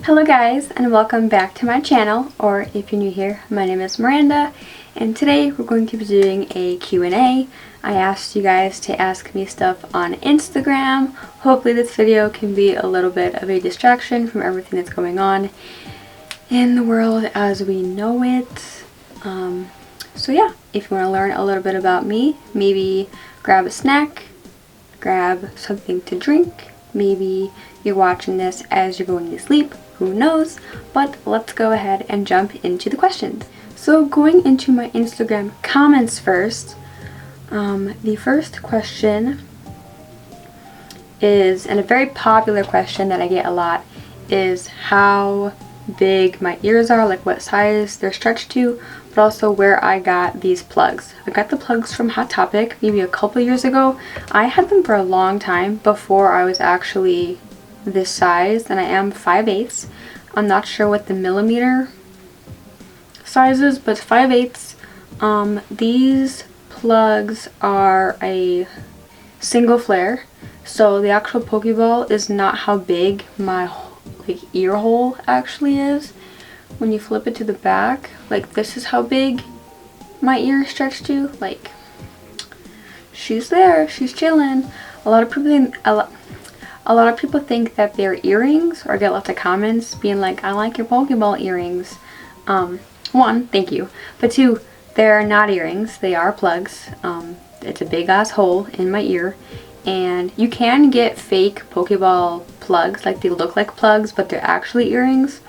Hello guys, and welcome back to my channel, or if you're new here, my name is Miranda, and today we're going to be doing a Q&A. I asked you guys to ask me stuff on Instagram. Hopefully this video can be a little bit of a distraction from everything that's going on in the world as we know it. So yeah, if you want to learn a little bit about me, maybe grab a snack, grab something to drink, maybe you're watching this as you're going to sleep, who knows, but let's go ahead and jump into the questions. So going into my Instagram comments first, the first question is, and a very popular question that I get a lot, is how big my ears are, like what size they're stretched to, but also where I got these plugs. I got the plugs from Hot Topic maybe a couple years ago. I had them for a long time before I was actually this size, and I am 5/8. I'm not sure what the millimeter size is, but 5/8. These plugs are a single flare, so the actual Pokeball is not how big my ear hole actually is. When you flip it to the back, like this is how big my ear is stretched to. Like, she's there, she's chilling. A lot of people think that they're earrings, or get lots of comments being like, I like your Pokeball earrings. One, thank you, but two, they're not earrings, they are plugs. It's a big ass hole in my ear, and you can get fake Pokeball plugs, like they look like plugs but they're actually earrings.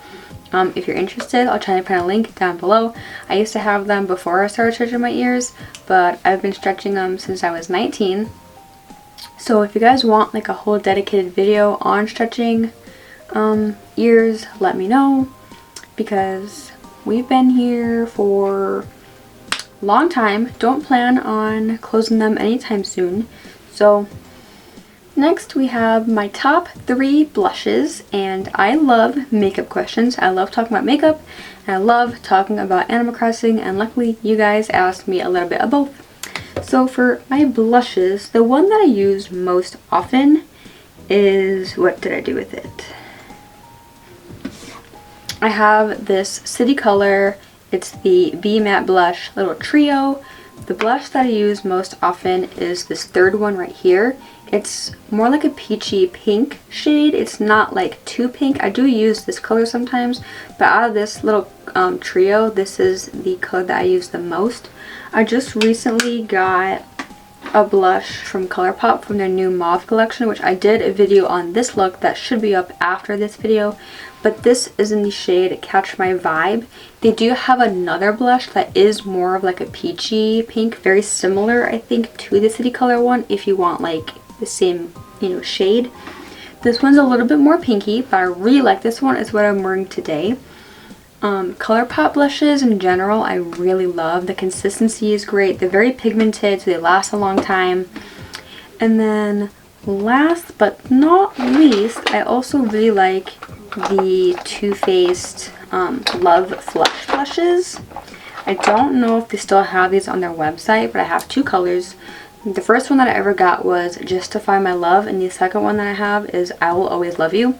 If you're interested, I'll try to put a link down below. I used to have them before I started stretching my ears, but I've been stretching them since I was 19. So if you guys want like a whole dedicated video on stretching ears, let me know, because we've been here for a long time. Don't plan on closing them anytime soon. So next we have my top 3 blushes, and I love makeup questions. I love talking about makeup, and I love talking about Animal Crossing, and luckily you guys asked me a little bit of both. So for my blushes, the one that I use most often is, what did I do with it? I have this City Color, it's the B Matte Blush Little Trio. The blush that I use most often is this third one right here. It's more like a peachy pink shade. It's not like too pink. I do use this color sometimes, but out of this little trio, this is the color that I use the most. I just recently got a blush from ColourPop from their new Mauve collection, which I did a video on this look that should be up after this video, but this is in the shade Catch My Vibe. They do have another blush that is more of like a peachy pink, very similar I think to the City Color one if you want like the same, you know, shade. This one's a little bit more pinky, but I really like this one. It's what I'm wearing today. ColourPop blushes in general I really love. The consistency is great. They're very pigmented, so they last a long time. And then last but not least, I also really like the Too Faced Love Flush blushes. I don't know if they still have these on their website, but I have 2 colors. The first one that I ever got was Justify My Love, and the second one that I have is I Will Always Love You.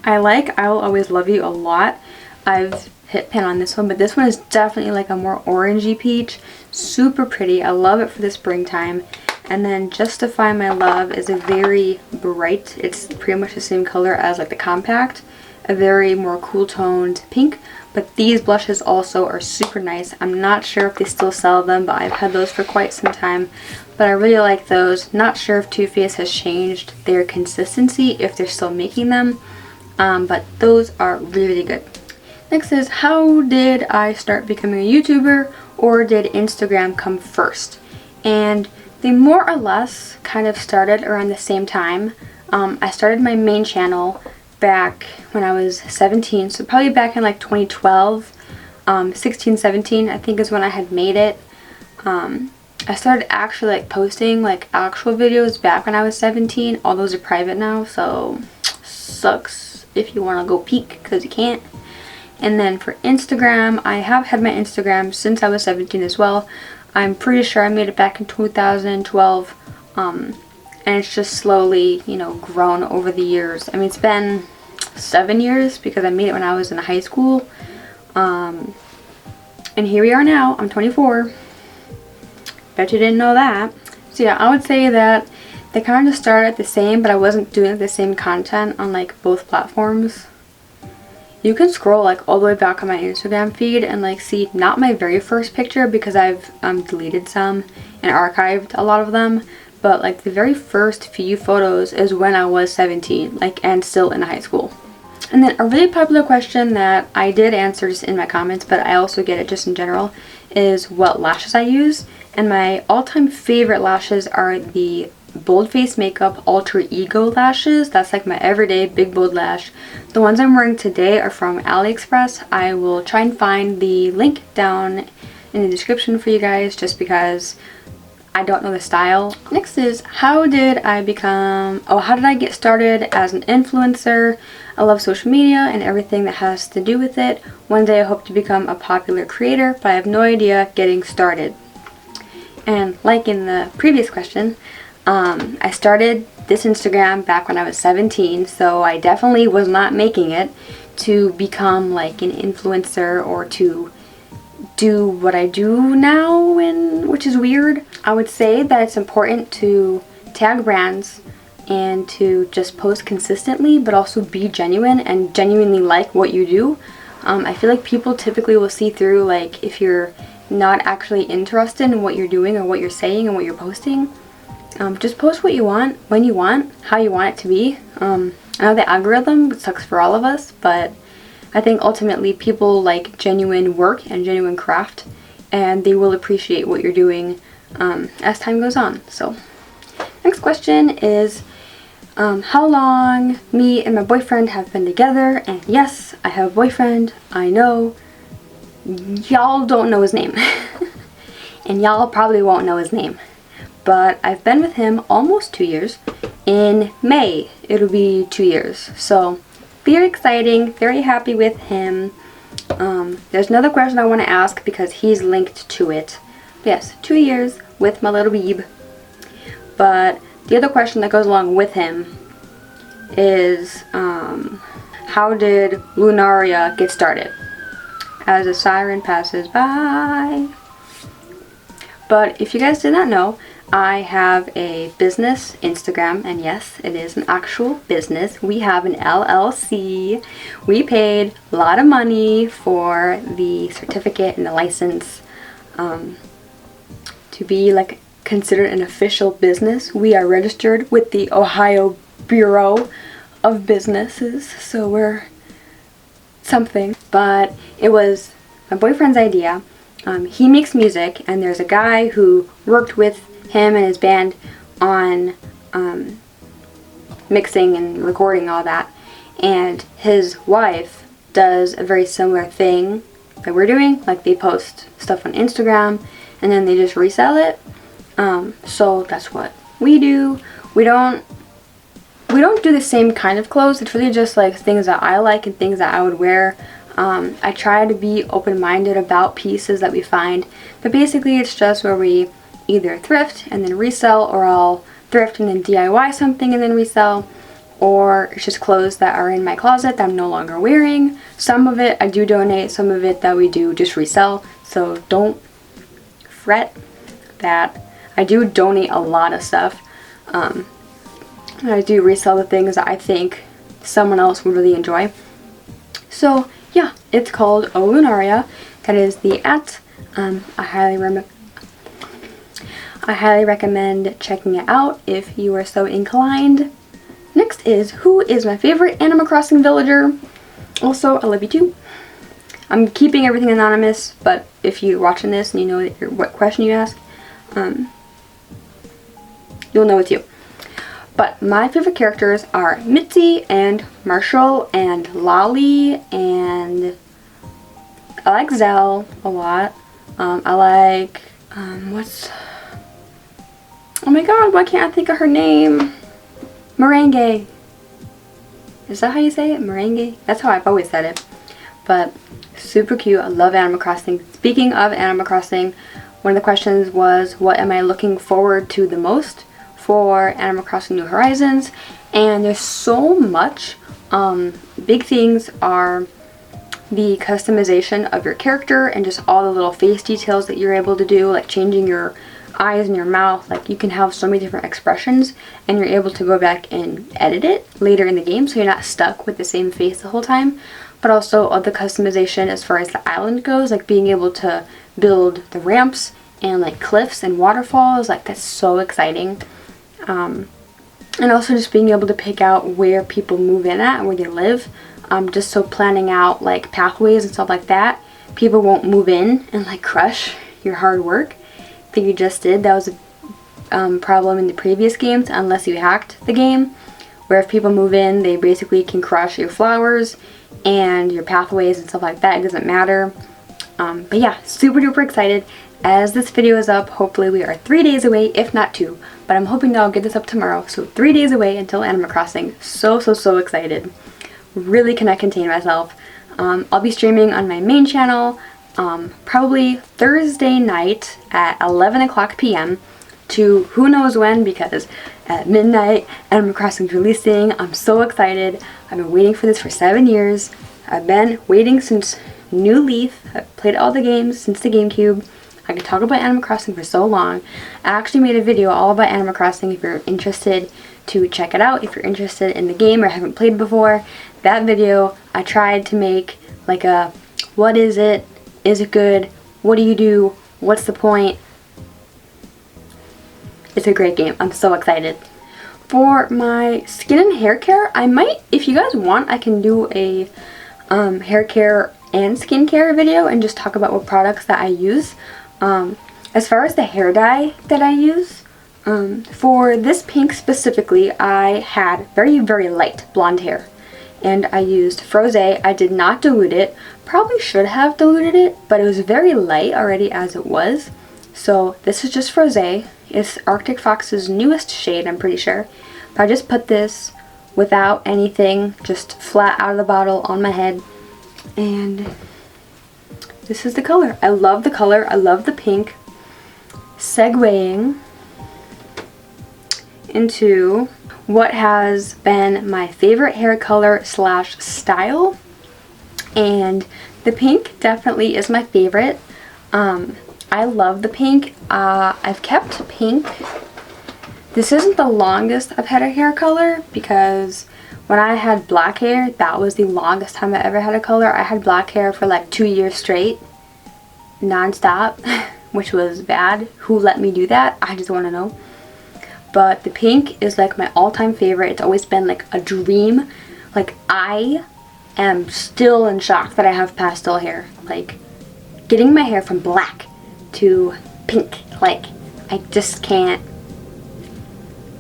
I like I Will Always Love You a lot. I've hit pan on this one, but this one is definitely like a more orangey peach. Super pretty. I love it for the springtime. And then Justify My Love is a very bright, it's pretty much the same color as like the compact, a very more cool toned pink. But these blushes also are super nice. I'm not sure if they still sell them, but I've had those for quite some time. But I really like those. Not sure if Too Faced has changed their consistency, if they're still making them. But those are really, really good. Next is, how did I start becoming a YouTuber, or did Instagram come first? And they more or less kind of started around the same time. I started my main channel back when I was 17, so probably back in like 2012, 16, 17 I think is when I had made it. I started actually like posting like actual videos back when I was 17. All those are private now, so sucks if you want to go peek because you can't. And then for Instagram, I have had my Instagram since I was 17 as well. I'm pretty sure I made it back in 2012. And it's just slowly, you know, grown over the years. I mean, it's been 7 years because I made it when I was in high school. And here we are now. I'm 24. Bet you didn't know that. So yeah, I would say that they kind of started the same, but I wasn't doing the same content on like both platforms. You can scroll like all the way back on my Instagram feed and like see not my very first picture because I've deleted some and archived a lot of them, but like the very first few photos is when I was 17, like, and still in high school. And then a really popular question that I did answer just in my comments, but I also get it just in general, is what lashes I use. And my all-time favorite lashes are the Bold Face Makeup Alter Ego lashes. That's like my everyday big bold lash. The ones I'm wearing today are from AliExpress. I will try and find the link down in the description for you guys just because I don't know the style. Next is how did I get started as an influencer? I love social media and everything that has to do with it. One day I hope to become a popular creator, but I have no idea getting started. And like in the previous question, I started this Instagram back when I was 17, so I definitely was not making it to become like an influencer or to do what I do now, which is weird. I would say that it's important to tag brands and to just post consistently, but also be genuine and genuinely like what you do. I feel like people typically will see through, like, if you're not actually interested in what you're doing or what you're saying and what you're posting. Just post what you want, when you want, how you want it to be. I know the algorithm sucks for all of us, but I think ultimately people like genuine work and genuine craft, and they will appreciate what you're doing as time goes on. So next question is how long me and my boyfriend have been together. And yes, I have a boyfriend. I know y'all don't know his name and y'all probably won't know his name, but I've been with him almost 2 years. In May it'll be 2 years, so very exciting, very happy with him. There's another question I want to ask because he's linked to it. Yes, 2 years with my little beeb. But the other question that goes along with him is how did Aria get started? As a siren passes by. But if you guys did not know, I have a business Instagram, and yes, it is an actual business. We have an LLC. We paid a lot of money for the certificate and the license to be like considered an official business. We are registered with the Ohio Bureau of Businesses, so we're something. But it was my boyfriend's idea. He makes music, and there's a guy who worked with him and his band on mixing and recording all that, and his wife does a very similar thing that we're doing. Like, they post stuff on Instagram and then they just resell it. So that's what we do. We don't do the same kind of clothes. It's really just like things that I like and things that I would wear. I try to be open-minded about pieces that we find, but basically it's just where we either thrift and then resell, or I'll thrift and then DIY something and then resell, or it's just clothes that are in my closet that I'm no longer wearing. Some of it I do donate, some of it that we do just resell, so don't fret that. I do donate a lot of stuff. I do resell the things that I think someone else would really enjoy. So yeah, it's called Aria. That is the @ I highly recommend checking it out if you are so inclined. Next is, who is my favorite Animal Crossing villager? Also, I love you too. I'm keeping everything anonymous, but if you're watching this and you know what question you ask, you'll know it's you. But my favorite characters are Mitzi and Marshall and Lolly, and I like Zell a lot. I like, oh my god, why can't I think of her name? Merengue. Is that how you say it? Merengue? That's how I've always said it. But super cute. I love Animal Crossing. Speaking of Animal Crossing, one of the questions was, what am I looking forward to the most for Animal Crossing New Horizons? And there's so much Big things are the customization of your character and just all the little face details that you're able to do, like changing your eyes and your mouth. Like you can have so many different expressions and you're able to go back and edit it later in the game, so you're not stuck with the same face the whole time. But also all the customization as far as the island goes, like being able to build the ramps and like cliffs and waterfalls, like that's so exciting. And also just being able to pick out where people move in at and where they live. Just so planning out like pathways and stuff like that, people won't move in and like crush your hard work that you just did. That was a problem in the previous games, unless you hacked the game, where if people move in, they basically can crush your flowers and your pathways and stuff like that. It doesn't matter. But yeah, super duper excited. As this video is up, hopefully we are 3 days away, if not 2. But I'm hoping that I'll get this up tomorrow. So 3 days away until Animal Crossing. So excited. Really cannot contain myself. I'll be streaming on my main channel probably Thursday night at 11 o'clock p.m. to who knows when, because at midnight Animal Crossing's releasing. I'm so excited. I've been waiting for this for 7 years. I've been waiting since New Leaf. I've played all the games since the GameCube. I could talk about Animal Crossing for so long. I actually made a video all about Animal Crossing if you're interested to check it out. If you're interested in the game or haven't played before, that video I tried to make like a what is it good, what do you do, what's the point. It's a great game. I'm so excited. For my skin and hair care, I might, if you guys want, I can do a hair care and skincare video and just talk about what products that I use. As far as the hair dye that I use, for this pink specifically, I had very light blonde hair. And I used Frosé. I did not dilute it. Probably should have diluted it, but it was very light already as it was. So this is just Frosé. It's Arctic Fox's newest shade, I'm pretty sure. But I just put this without anything, just flat out of the bottle on my head. And this is the color. I love the color. I love the pink. Segueing into what has been my favorite hair color slash style, and the pink definitely is my favorite. I love the pink. I've kept pink. This isn't the longest I've had a hair color, because when I had black hair, that was the longest time I ever had a color. I had black hair for like 2 years straight, non-stop, which was bad. Who let me do that? I just want to know. But the pink is like my all-time favorite. It's always been like a dream. Like, I am still in shock that I have pastel hair. Like, getting my hair from black to pink. Like, I just can't.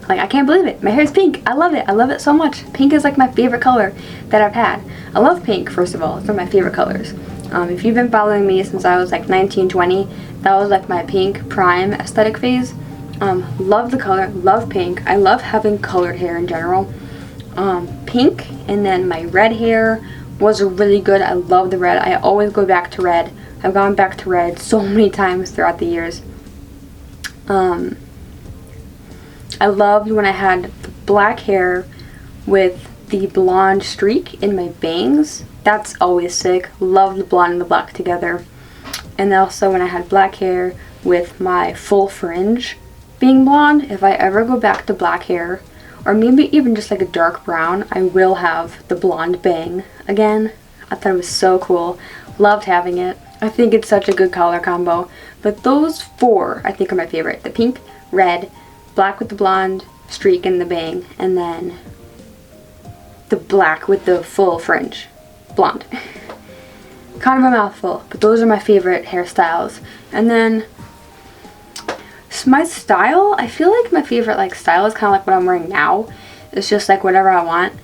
Like, I can't believe it. My hair is pink. I love it. I love it so much. Pink is like my favorite color that I've had. I love pink, first of all. It's one of my favorite colors. If you've been following me since I was like 19, 20, that was like my pink prime aesthetic phase. Love the color, love pink. I love having colored hair in general. Pink, and then my red hair was really good. I love the red. I always go back to red. I've gone back to red so many times throughout the years. I loved when I had black hair with the blonde streak in my bangs. That's always sick. Love the blonde and the black together. And also when I had black hair with my full fringe being blonde. If I ever go back to black hair, or maybe even just like a dark brown, I will have the blonde bang again. I thought it was so cool. Loved having it. I think it's such a good color combo. But those four I think are my favorite. The pink, red, black with the blonde streak and the bang, and then the black with the full fringe. Blonde. Kind of a mouthful, but those are my favorite hairstyles. And then my style, I feel like my favorite like style is kind of like what I'm wearing now. It's just like whatever I want.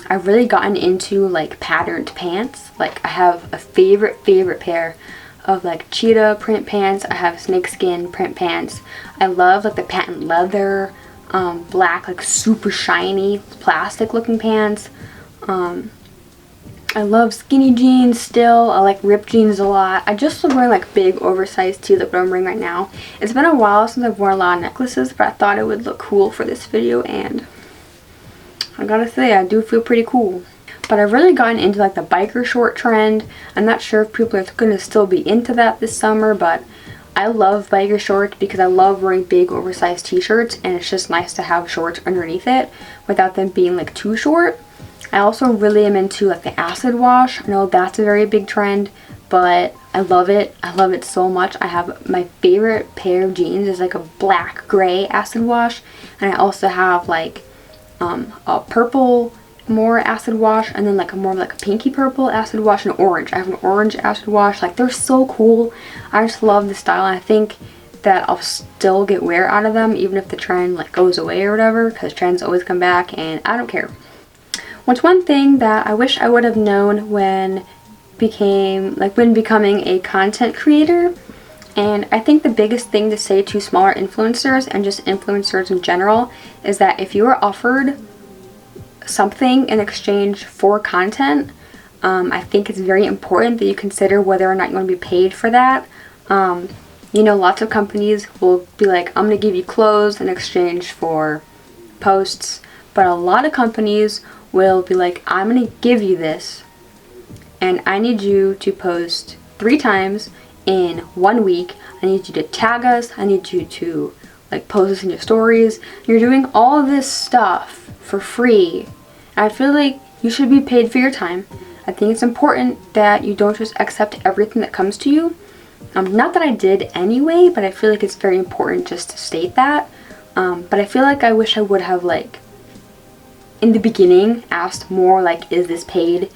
I've really gotten into like patterned pants. Like I have a favorite pair of like cheetah print pants. I have snakeskin print pants. I love like the patent leather, black, like super shiny plastic looking pants. I love skinny jeans still. I like ripped jeans a lot. I just love wearing like big oversized too, like what I'm wearing right now. It's been a while since I've worn a lot of necklaces, but I thought it would look cool for this video, and I gotta say, I do feel pretty cool. But I've really gotten into like the biker short trend. I'm not sure if people are gonna still be into that this summer, but I love biker shorts because I love wearing big oversized t-shirts, and it's just nice to have shorts underneath it without them being like too short. I also really am into like the acid wash. I know that's a very big trend, but I love it. I love it so much. I have my favorite pair of jeans is like a black gray acid wash, and I also have like a purple more acid wash, and then like a more like a pinky purple acid wash, and orange. I have an orange acid wash. Like, they're so cool. I just love the style, and I think that I'll still get wear out of them even if the trend like goes away or whatever, because trends always come back and I don't care. What's one thing that I wish I would have known when becoming a content creator? And I think the biggest thing to say to smaller influencers and just influencers in general is that if you are offered something in exchange for content, I think it's very important that you consider whether or not you want to be paid for that. You know, lots of companies will be like, I'm going to give you clothes in exchange for posts, but a lot of companies will be like, I'm going to give you this, and I need you to post 3 times in 1 week. I need you to tag us. I need you to like post this in your stories. You're doing all of this stuff for free. I feel like you should be paid for your time. I think it's important that you don't just accept everything that comes to you. Not that I did anyway, but I feel like it's very important just to state that. But I feel like I wish I would have like in the beginning asked more like, is this paid?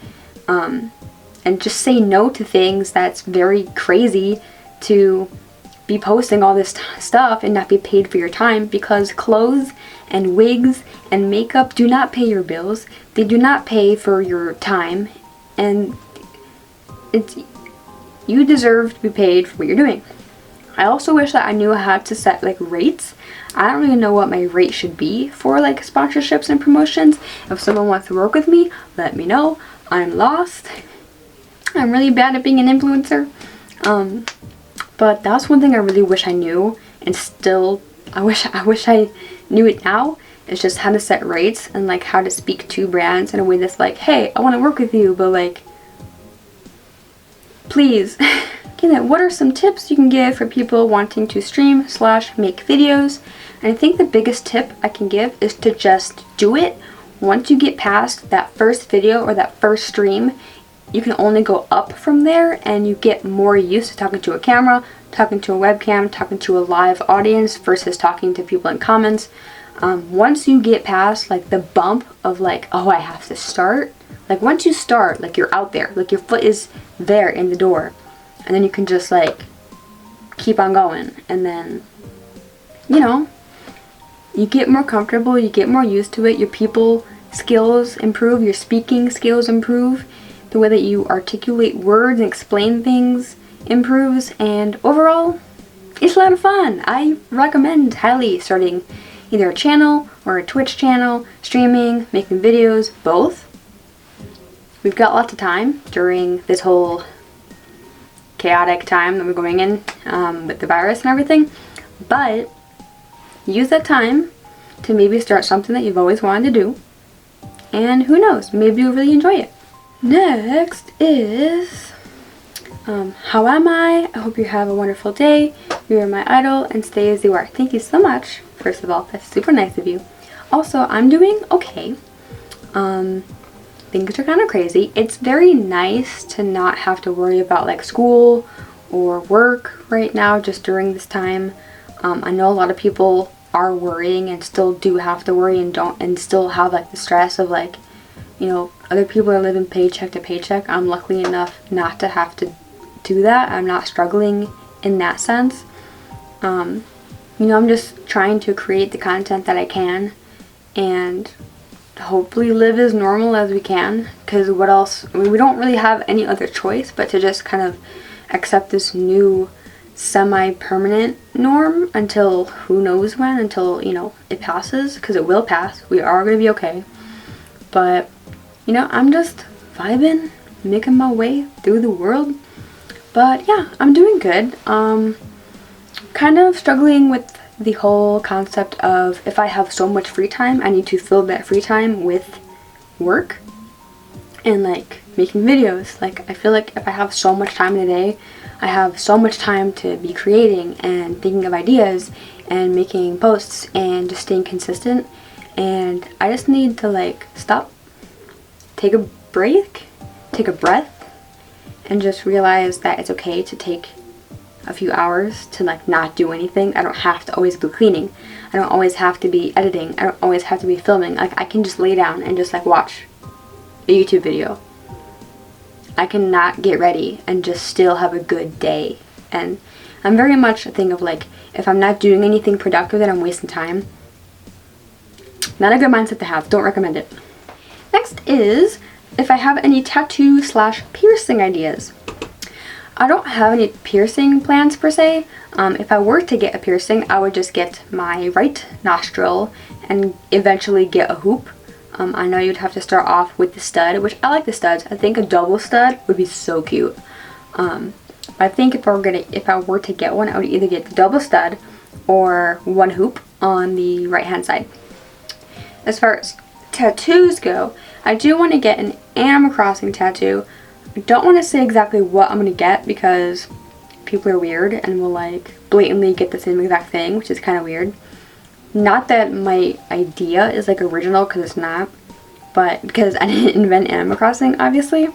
And just say no to things. That's very crazy to be posting all this stuff and not be paid for your time, because clothes and wigs and makeup do not pay your bills. They do not pay for your time, and you deserve to be paid for what you're doing. I also wish that I knew how to set like rates. I don't really know what my rate should be for like sponsorships and promotions. If someone wants to work with me, let me know. I'm lost. I'm really bad at being an influencer. But that's one thing I really wish I knew, and still I wish I knew it now. It's just how to set rates and like how to speak to brands in a way that's like, hey, I want to work with you, but like, please. Okay, then what are some tips you can give for people wanting to stream/make videos? And I think the biggest tip I can give is to just do it. Once you get past that first video or that first stream, you can only go up from there, and you get more used to talking to a camera, talking to a webcam, talking to a live audience versus talking to people in comments. Once you get past like the bump of like, oh, I have to start, like once you start, like you're out there, like your foot is there in the door, and then you can just like keep on going, and then, you know, you get more comfortable, you get more used to it, your people skills improve, your speaking skills improve, the way that you articulate words and explain things improves, and overall, it's a lot of fun. I recommend highly starting either a channel or a Twitch channel, streaming, making videos, both. We've got lots of time during this whole chaotic time that we're going in with the virus and everything, but use that time to maybe start something that you've always wanted to do, and who knows, maybe you'll really enjoy it. Next is how am I? I hope you have a wonderful day. You are my idol, and stay as you are. Thank you so much. First of all, that's super nice of you. Also, I'm doing okay. Things are kind of crazy. It's very nice to not have to worry about like school or work right now just during this time. I know a lot of people are worrying and still do have to worry and still have like the stress of like, you know, other people are living paycheck to paycheck. I'm lucky enough not to have to do that. I'm not struggling in that sense. You know, I'm just trying to create the content that I can and hopefully live as normal as we can, because what else? I mean, we don't really have any other choice but to just kind of accept this new semi-permanent norm until who knows when, until, you know, it passes, because it will pass. We are going to be okay. But, you know, I'm just vibing, making my way through the world. But yeah, I'm doing good. Kind of struggling with the whole concept of if I have so much free time, I need to fill that free time with work and like making videos. Like I feel like if I have so much time in a day, I have so much time to be creating and thinking of ideas and making posts and just staying consistent. And I just need to like stop, take a break, take a breath, and just realize that it's okay to take a few hours to like not do anything. I don't have to always be cleaning. I don't always have to be editing. I don't always have to be filming. Like I can just lay down and just like watch a YouTube video. I can not get ready and just still have a good day. And I'm very much a thing of like, if I'm not doing anything productive, then I'm wasting time. Not a good mindset to have. Don't recommend it. Next is if I have any tattoo / piercing ideas. I don't have any piercing plans per se. If I were to get a piercing, I would just get my right nostril and eventually get a hoop. I know you'd have to start off with the stud, which I like the studs. I think a double stud would be so cute. I think if I were to get one, I would either get the double stud or one hoop on the right hand side. As far as tattoos go, I do want to get an Animal Crossing tattoo. I don't want to say exactly what I'm going to get because people are weird and will like blatantly get the same exact thing, which is kind of weird. Not that my idea is like original, because it's not, but because I didn't invent Animal Crossing, obviously.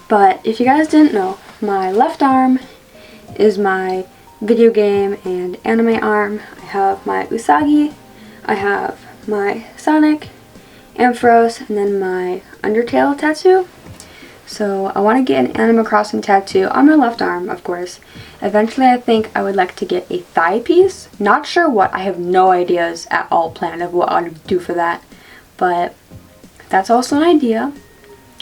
But if you guys didn't know, my left arm is my video game and anime arm. I have my Usagi, I have my Sonic, Ampharos, and then my Undertale tattoo. So I want to get an Animal Crossing tattoo on my left arm, of course. Eventually I think I would like to get a thigh piece. Not sure what, I have no ideas at all planned of what I would do for that. But that's also an idea.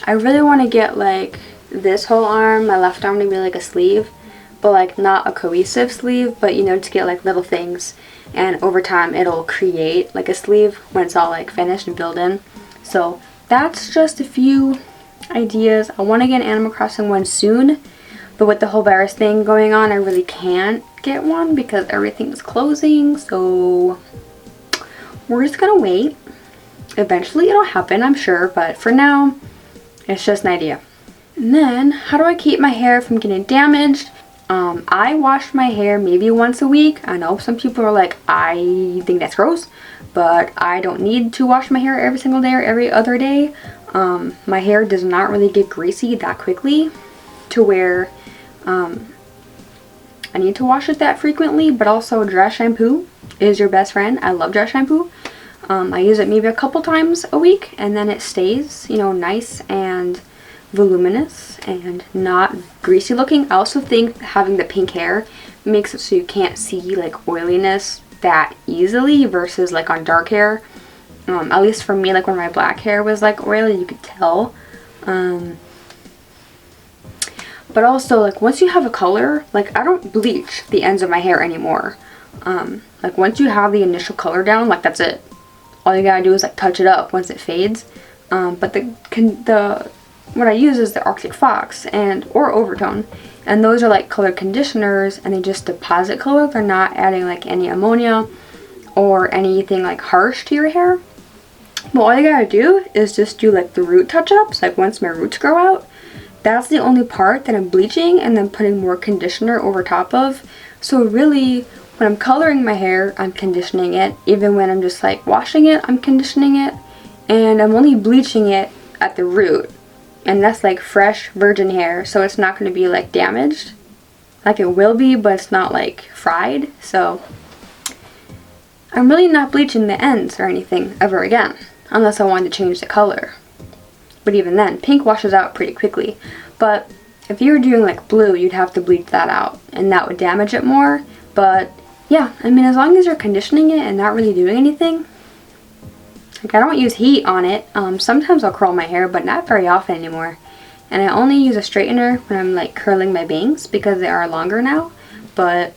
I really want to get like this whole arm, my left arm, to be like a sleeve. But like not a cohesive sleeve, but you know, to get like little things. And over time it'll create like a sleeve when it's all like finished and filled in. So that's just a few ideas. I want to get an Animal Crossing one soon, but with the whole virus thing going on, I really can't get one because everything's closing, so we're just gonna wait. Eventually it'll happen, I'm sure, but for now it's just an idea. And then how do I keep my hair from getting damaged? I wash my hair maybe once a week. I know some people are like, I think that's gross, but I don't need to wash my hair every single day or every other day. My hair does not really get greasy that quickly to where I need to wash it that frequently, but also dry shampoo is your best friend. I love dry shampoo. I use it maybe a couple times a week and then it stays, you know, nice and voluminous and not greasy looking. I also think having the pink hair makes it so you can't see like oiliness that easily versus like on dark hair. At least for me, like when my black hair was like oily, you could tell. But also like once you have a color, like I don't bleach the ends of my hair anymore. Like once you have the initial color down, like that's it. All you gotta do is like touch it up once it fades. But what I use is the Arctic Fox or Overtone, and those are like color conditioners and they just deposit color. They're not adding like any ammonia or anything like harsh to your hair. But all you gotta do is just do like the root touch-ups, like once my roots grow out. That's the only part that I'm bleaching and then putting more conditioner over top of. So really, when I'm coloring my hair, I'm conditioning it. Even when I'm just like washing it, I'm conditioning it. And I'm only bleaching it at the root. And that's like fresh virgin hair, so it's not going to be like damaged. Like it will be, but it's not like fried. So I'm really not bleaching the ends or anything ever again, unless I wanted to change the color. But even then, pink washes out pretty quickly. But if you were doing like blue, you'd have to bleach that out, and that would damage it more. But yeah, I mean, as long as you're conditioning it and not really doing anything. Like I don't use heat on it. Sometimes I'll curl my hair, but not very often anymore. And I only use a straightener when I'm like curling my bangs because they are longer now. But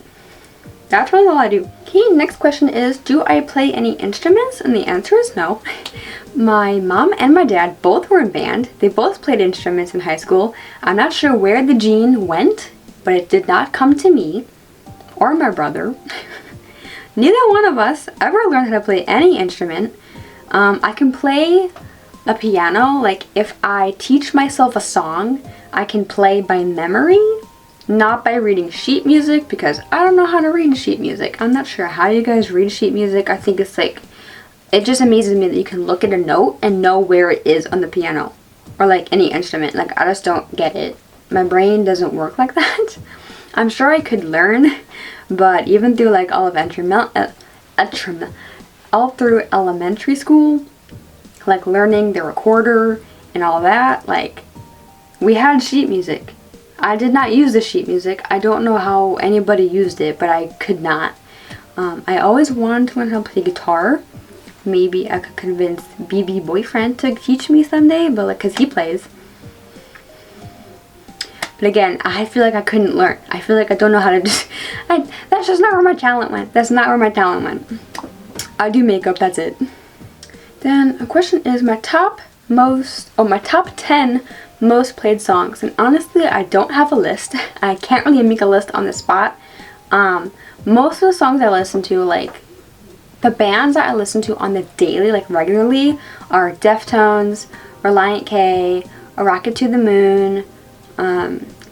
that's really all I do. Okay, next question is, do I play any instruments? And the answer is no. My mom and my dad both were in band. They both played instruments in high school. I'm not sure where the gene went, but it did not come to me or my brother. neither one of us ever learned how to play any instrument. I can play a piano, like if I teach myself a song, I can play by memory, not by reading sheet music, because I don't know how to read sheet music. I'm not sure how you guys read sheet music. I think it's like, it just amazes me that you can look at a note and know where it is on the piano, or like any instrument. Like, I just don't get it. My brain doesn't work like that. I'm sure I could learn, but even through like all through elementary school, like learning the recorder and all that, like we had sheet music. I did not use the sheet music. I don't know how anybody used it, but I could not. I always wanted to learn how to play guitar. Maybe I could convince BB boyfriend to teach me someday, but like, cause he plays. But again, I feel like I couldn't learn. I feel like I don't know how to just, that's just not where my talent went. That's not where my talent went. I do makeup, that's it. Then a question is my top 10 most played songs. And honestly, I don't have a list. I can't really make a list on the spot. Most of the songs I listen to, like the bands that I listen to on the daily, like regularly, are Deftones, Reliant K, A Rocket to the Moon,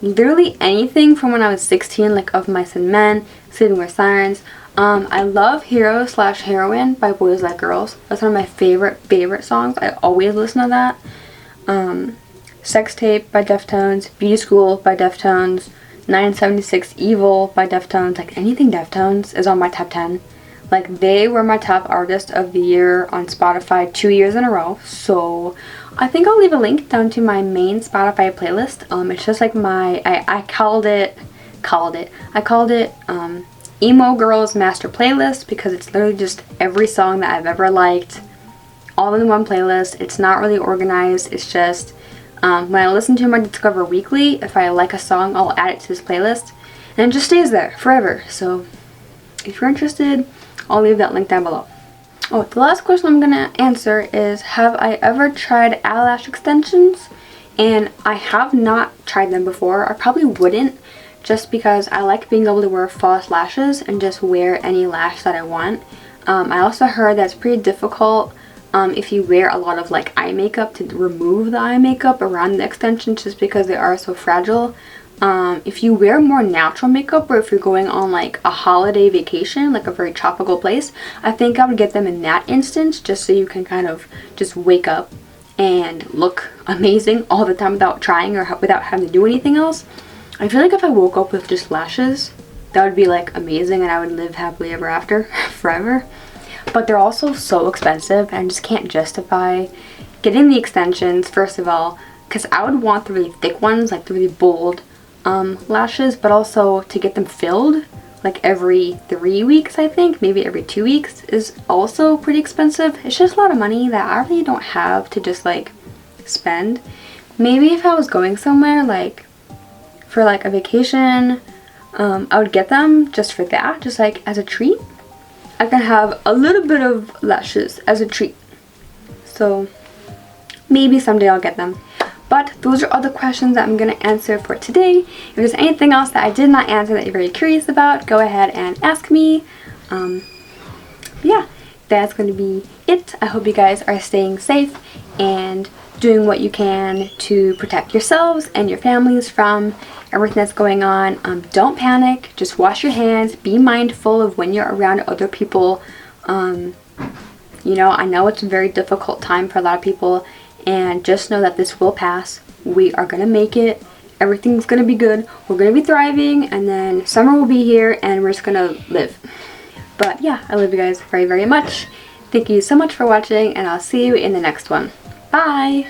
literally anything from when I was 16, like Of Mice and Men, Sleeping with Sirens. I love Hero / Heroine by Boys Like Girls. That's one of my favorite songs. I always listen to that. Sex Tape by Deftones, Beauty School by Deftones, 976 Evil by Deftones. Like anything Deftones is on my top 10. Like, they were my top artist of the year on Spotify 2 years in a row. So I think I'll leave a link down to my main Spotify playlist. It's just like my, I called it Emo Girls Master Playlist, because it's literally just every song that I've ever liked all in one playlist. It's not really organized. It's just when I listen to my Discover Weekly, if I like a song, I'll add it to this playlist, and it just stays there forever. So if you're interested, I'll leave that link down below. Oh, the last question I'm gonna answer is, have I ever tried eyelash extensions? And I have not tried them before. I probably wouldn't, just because I like being able to wear false lashes and just wear any lash that I want. I also heard that's pretty difficult if you wear a lot of like eye makeup, to remove the eye makeup around the extensions, just because they are so fragile. If you wear more natural makeup, or if you're going on like a holiday vacation, like a very tropical place, I think I would get them in that instance, just so you can kind of just wake up and look amazing all the time without trying or without having to do anything else. I feel like if I woke up with just lashes, that would be like amazing, and I would live happily ever after forever. But they're also so expensive, and I just can't justify getting the extensions, first of all, because I would want the really thick ones, like the really bold lashes, but also to get them filled like every 3 weeks, I think, maybe every 2 weeks, is also pretty expensive. It's just a lot of money that I really don't have to just like spend. Maybe if I was going somewhere like for like a vacation, I would get them just for that, just like as a treat. I can have a little bit of lashes as a treat. So maybe someday I'll get them. But those are all the questions that I'm going to answer for today. If there's anything else that I did not answer that you're very curious about, go ahead and ask me. Yeah, that's going to be it. I hope you guys are staying safe and doing what you can to protect yourselves and your families from everything that's going on. Don't panic. Just wash your hands. Be mindful of when you're around other people. You know, I know it's a very difficult time for a lot of people, and just know that this will pass. We are going to make it. Everything's going to be good. We're going to be thriving, and then summer will be here, and we're just going to live. But yeah, I love you guys very, very much. Thank you so much for watching, and I'll see you in the next one. Bye!